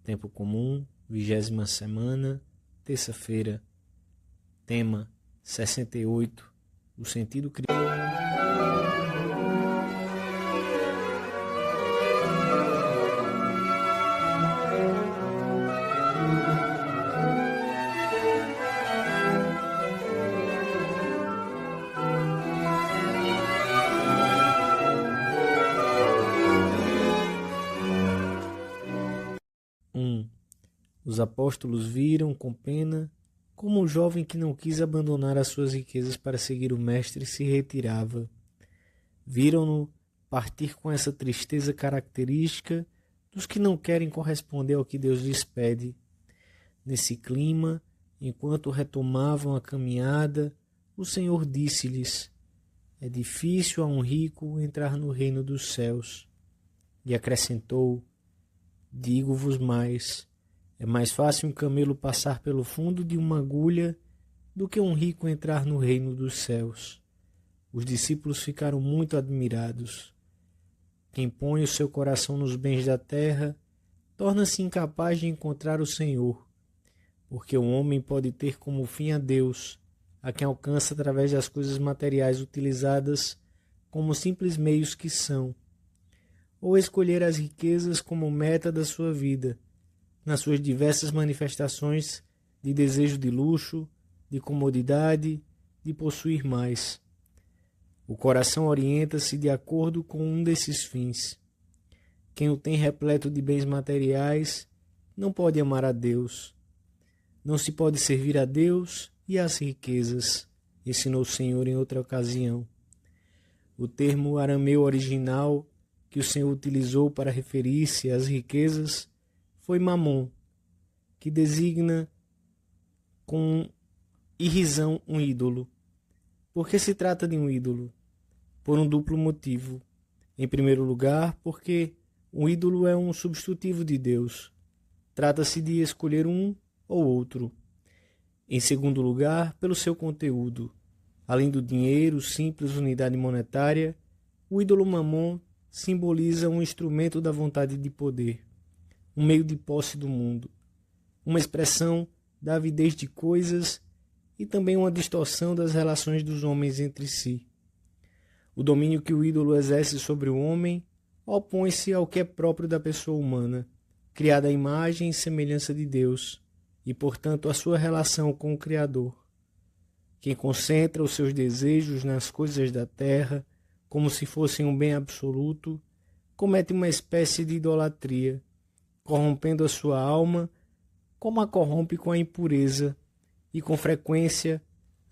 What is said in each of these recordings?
Tempo comum, 20ª semana, terça-feira. Tema 68. O sentido cristão. Os apóstolos viram com pena como o jovem que não quis abandonar as suas riquezas para seguir o Mestre se retirava. Viram-no partir com essa tristeza característica dos que não querem corresponder ao que Deus lhes pede. Nesse clima, enquanto retomavam a caminhada, o Senhor disse-lhes: é difícil a um rico entrar no reino dos céus. E acrescentou: digo-vos mais, é mais fácil um camelo passar pelo fundo de uma agulha do que um rico entrar no reino dos céus. Os discípulos ficaram muito admirados. Quem põe o seu coração nos bens da terra torna-se incapaz de encontrar o Senhor, porque o homem pode ter como fim a Deus, a quem alcança através das coisas materiais utilizadas como simples meios que são, ou escolher as riquezas como meta da sua vida, nas suas diversas manifestações de desejo de luxo, de comodidade, de possuir mais. O coração orienta-se de acordo com um desses fins. Quem o tem repleto de bens materiais não pode amar a Deus. Não se pode servir a Deus e às riquezas, ensinou o Senhor em outra ocasião. O termo arameu original que o Senhor utilizou para referir-se às riquezas foi mamon, que designa com irrisão um ídolo. Por que se trata de um ídolo? Por um duplo motivo. Em primeiro lugar, porque um ídolo é um substitutivo de Deus. Trata-se de escolher um ou outro. Em segundo lugar, pelo seu conteúdo. Além do dinheiro, simples unidade monetária, o ídolo mamon simboliza um instrumento da vontade de poder, um meio de posse do mundo, uma expressão da avidez de coisas e também uma distorção das relações dos homens entre si. O domínio que o ídolo exerce sobre o homem opõe-se ao que é próprio da pessoa humana, criada à imagem e semelhança de Deus, e, portanto, a sua relação com o Criador. Quem concentra os seus desejos nas coisas da terra, como se fossem um bem absoluto, comete uma espécie de idolatria, corrompendo a sua alma, como a corrompe com a impureza, e com frequência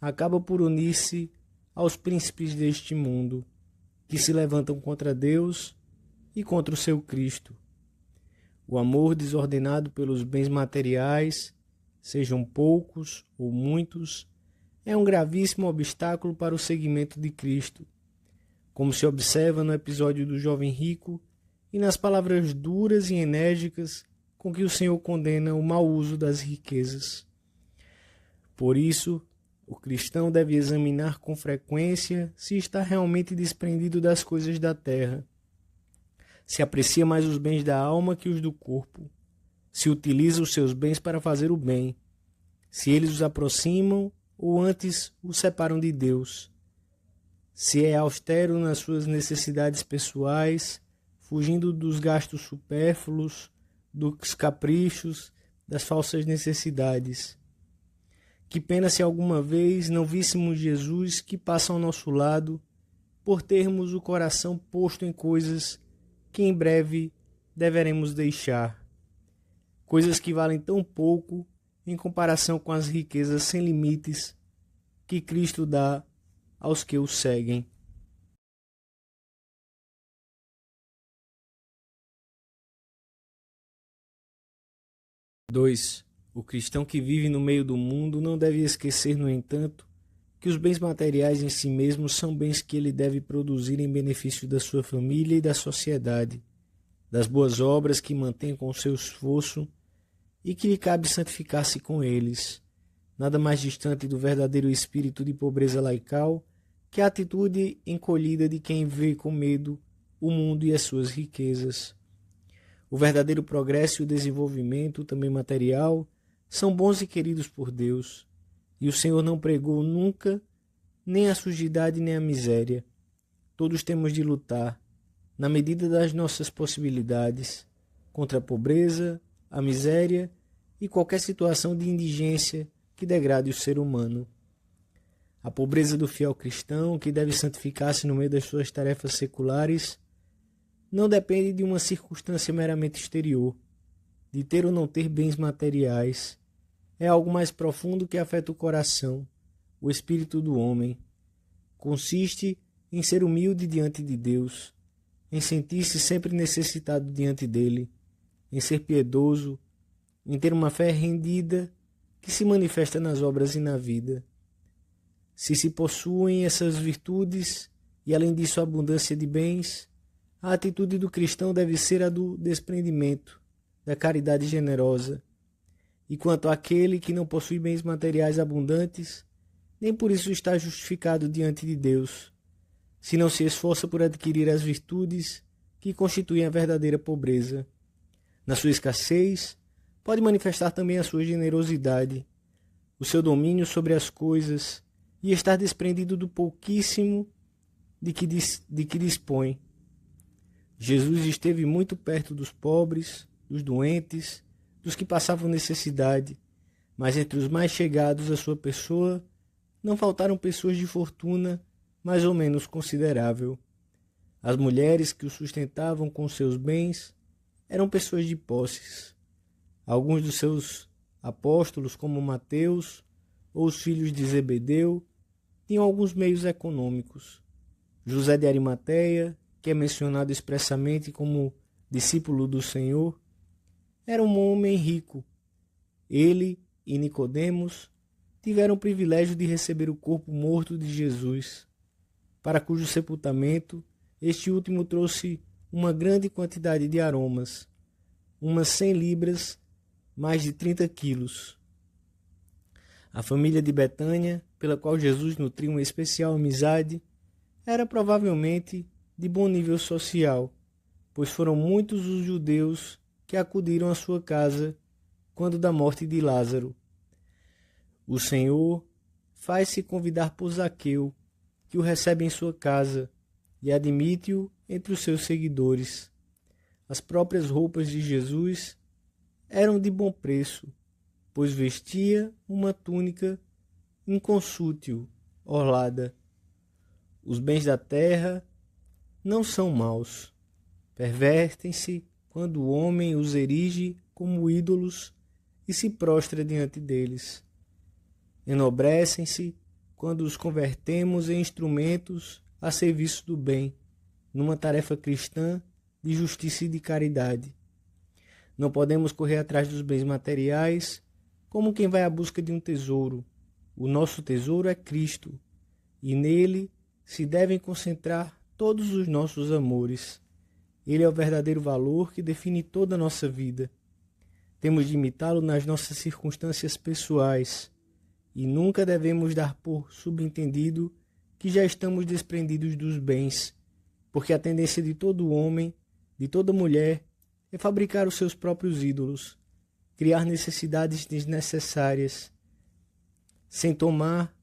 acaba por unir-se aos príncipes deste mundo, que se levantam contra Deus e contra o seu Cristo. O amor desordenado pelos bens materiais, sejam poucos ou muitos, é um gravíssimo obstáculo para o seguimento de Cristo, como se observa no episódio do jovem rico e nas palavras duras e enérgicas com que o Senhor condena o mau uso das riquezas. Por isso, o cristão deve examinar com frequência se está realmente desprendido das coisas da terra, se aprecia mais os bens da alma que os do corpo, se utiliza os seus bens para fazer o bem, se eles os aproximam ou antes os separam de Deus, se é austero nas suas necessidades pessoais, fugindo dos gastos supérfluos, dos caprichos, das falsas necessidades. Que pena se alguma vez não víssemos Jesus que passa ao nosso lado por termos o coração posto em coisas que em breve deveremos deixar. Coisas que valem tão pouco em comparação com as riquezas sem limites que Cristo dá aos que o seguem. Dois. O cristão que vive no meio do mundo não deve esquecer, no entanto, que os bens materiais em si mesmos são bens que ele deve produzir em benefício da sua família e da sociedade, das boas obras que mantém com o seu esforço e que lhe cabe santificar-se com eles, nada mais distante do verdadeiro espírito de pobreza laical que a atitude encolhida de quem vê com medo o mundo e as suas riquezas. O verdadeiro progresso e o desenvolvimento, também material, são bons e queridos por Deus, e o Senhor não pregou nunca nem a sujidade nem a miséria. Todos temos de lutar, na medida das nossas possibilidades, contra a pobreza, a miséria e qualquer situação de indigência que degrade o ser humano. A pobreza do fiel cristão, que deve santificar-se no meio das suas tarefas seculares, não depende de uma circunstância meramente exterior, de ter ou não ter bens materiais. É algo mais profundo que afeta o coração, o espírito do homem. Consiste em ser humilde diante de Deus, em sentir-se sempre necessitado diante dele, em ser piedoso, em ter uma fé rendida que se manifesta nas obras e na vida. Se possuem essas virtudes e além disso a abundância de bens, a atitude do cristão deve ser a do desprendimento, da caridade generosa. E quanto àquele que não possui bens materiais abundantes, nem por isso está justificado diante de Deus, se não se esforça por adquirir as virtudes que constituem a verdadeira pobreza. Na sua escassez, pode manifestar também a sua generosidade, o seu domínio sobre as coisas e estar desprendido do pouquíssimo de que dispõe. Jesus esteve muito perto dos pobres, dos doentes, dos que passavam necessidade, mas entre os mais chegados à sua pessoa, não faltaram pessoas de fortuna mais ou menos considerável. As mulheres que o sustentavam com seus bens eram pessoas de posses. Alguns dos seus apóstolos, como Mateus ou os filhos de Zebedeu, tinham alguns meios econômicos. José de Arimateia, que é mencionado expressamente como discípulo do Senhor, era um homem rico. Ele e Nicodemos tiveram o privilégio de receber o corpo morto de Jesus, para cujo sepultamento este último trouxe uma grande quantidade de aromas, umas 100 libras, mais de 30 quilos. A família de Betânia, pela qual Jesus nutriu uma especial amizade, era provavelmente de bom nível social, pois foram muitos os judeus que acudiram à sua casa quando da morte de Lázaro. O Senhor faz-se convidar por Zaqueu, que o recebe em sua casa e admite-o entre os seus seguidores. As próprias roupas de Jesus eram de bom preço, pois vestia uma túnica inconsútil, orlada. Os bens da terra não são maus. Pervertem-se quando o homem os erige como ídolos e se prostra diante deles. Enobrecem-se quando os convertemos em instrumentos a serviço do bem, numa tarefa cristã de justiça e de caridade. Não podemos correr atrás dos bens materiais como quem vai à busca de um tesouro. O nosso tesouro é Cristo, e nele se devem concentrar todos os nossos amores. Ele é o verdadeiro valor que define toda a nossa vida. Temos de imitá-lo nas nossas circunstâncias pessoais, e nunca devemos dar por subentendido que já estamos desprendidos dos bens, porque a tendência de todo homem, de toda mulher, é fabricar os seus próprios ídolos, criar necessidades desnecessárias, sem tomar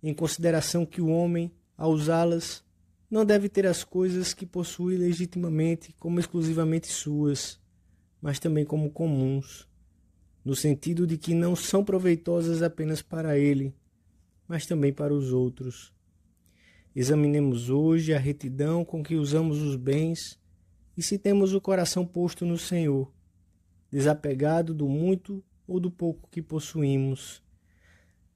em consideração que o homem, ao usá-las, não deve ter as coisas que possui legitimamente como exclusivamente suas, mas também como comuns, no sentido de que não são proveitosas apenas para ele, mas também para os outros. Examinemos hoje a retidão com que usamos os bens e se temos o coração posto no Senhor, desapegado do muito ou do pouco que possuímos,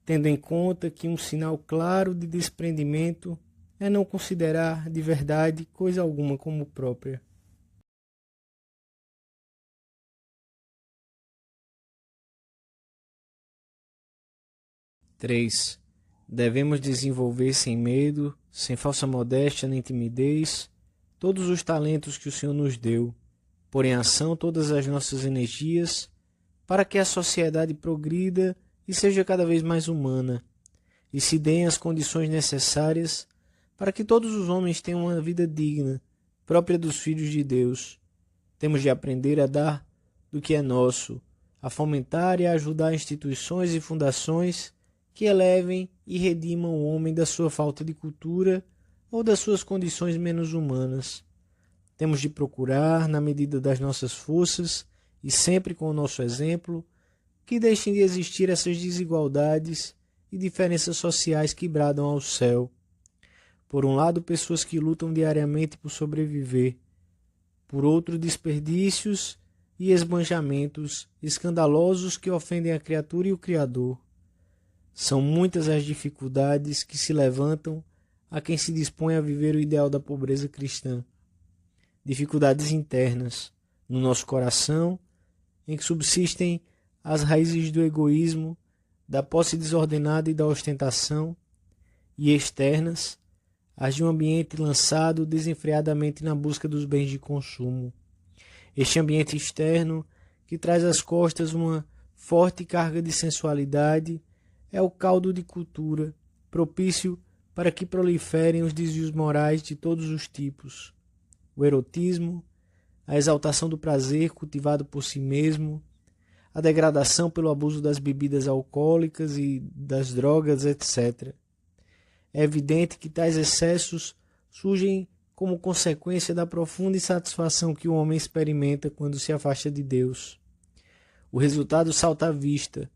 tendo em conta que um sinal claro de desprendimento é não considerar de verdade coisa alguma como própria. Três. Devemos desenvolver sem medo, sem falsa modéstia nem timidez, todos os talentos que o Senhor nos deu, pôr em ação todas as nossas energias, para que a sociedade progrida e seja cada vez mais humana, e se deem as condições necessárias para que todos os homens tenham uma vida digna, própria dos filhos de Deus. Temos de aprender a dar do que é nosso, a fomentar e a ajudar instituições e fundações que elevem e redimam o homem da sua falta de cultura ou das suas condições menos humanas. Temos de procurar, na medida das nossas forças e sempre com o nosso exemplo, que deixem de existir essas desigualdades e diferenças sociais que bradam ao céu. Por um lado, pessoas que lutam diariamente por sobreviver. Por outro, desperdícios e esbanjamentos escandalosos que ofendem a criatura e o Criador. São muitas as dificuldades que se levantam a quem se dispõe a viver o ideal da pobreza cristã. Dificuldades internas, no nosso coração, em que subsistem as raízes do egoísmo, da posse desordenada e da ostentação, e externas, as de um ambiente lançado desenfreadamente na busca dos bens de consumo. Este ambiente externo, que traz às costas uma forte carga de sensualidade, é o caldo de cultura, propício para que proliferem os desvios morais de todos os tipos. O erotismo, a exaltação do prazer cultivado por si mesmo, a degradação pelo abuso das bebidas alcoólicas e das drogas, etc. É evidente que tais excessos surgem como consequência da profunda insatisfação que o homem experimenta quando se afasta de Deus. O resultado salta à vista.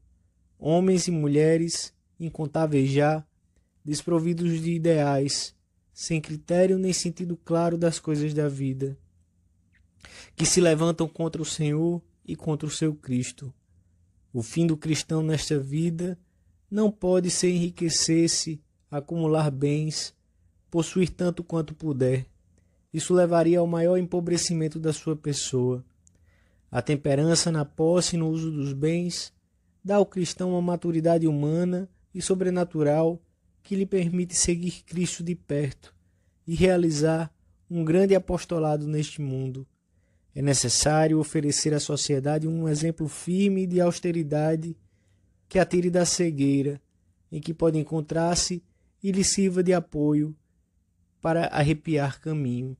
Homens e mulheres, incontáveis já, desprovidos de ideais, sem critério nem sentido claro das coisas da vida, que se levantam contra o Senhor e contra o seu Cristo. O fim do cristão nesta vida não pode ser enriquecer-se, acumular bens, possuir tanto quanto puder. Isso levaria ao maior empobrecimento da sua pessoa. A temperança na posse e no uso dos bens dá ao cristão uma maturidade humana e sobrenatural que lhe permite seguir Cristo de perto e realizar um grande apostolado neste mundo. É necessário oferecer à sociedade um exemplo firme de austeridade que a tire da cegueira em que pode encontrar-se e lhe sirva de apoio para arrepiar caminho.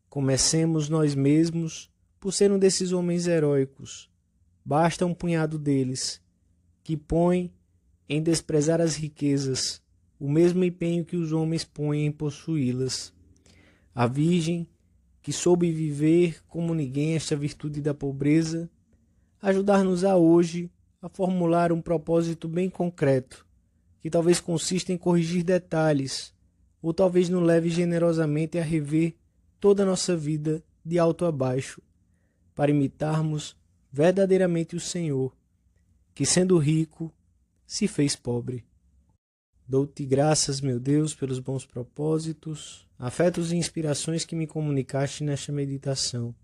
Comecemos nós mesmos por ser um desses homens heróicos. Basta um punhado deles, que põe em desprezar as riquezas o mesmo empenho que os homens põem em possuí-las. A Virgem, que soube viver como ninguém esta virtude da pobreza, ajudar-nos-á hoje a formular um propósito bem concreto, que talvez consista em corrigir detalhes, ou talvez nos leve generosamente a rever toda a nossa vida de alto a baixo, para imitarmos verdadeiramente o Senhor, que sendo rico, se fez pobre. Dou-te graças, meu Deus, pelos bons propósitos, afetos e inspirações que me comunicaste nesta meditação.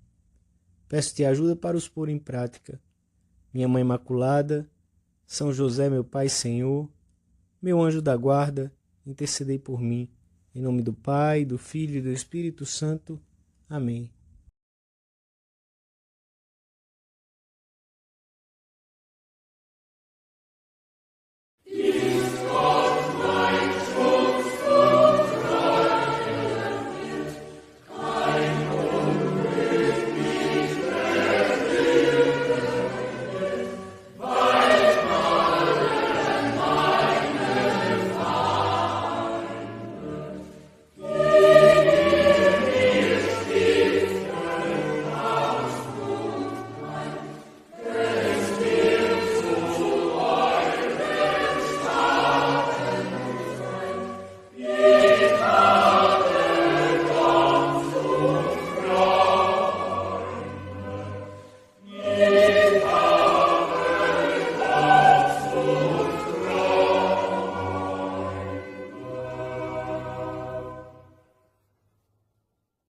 Peço-te ajuda para os pôr em prática. Minha Mãe Imaculada, São José, meu Pai Senhor, meu anjo da guarda, intercedei por mim. Em nome do Pai, do Filho e do Espírito Santo. Amém.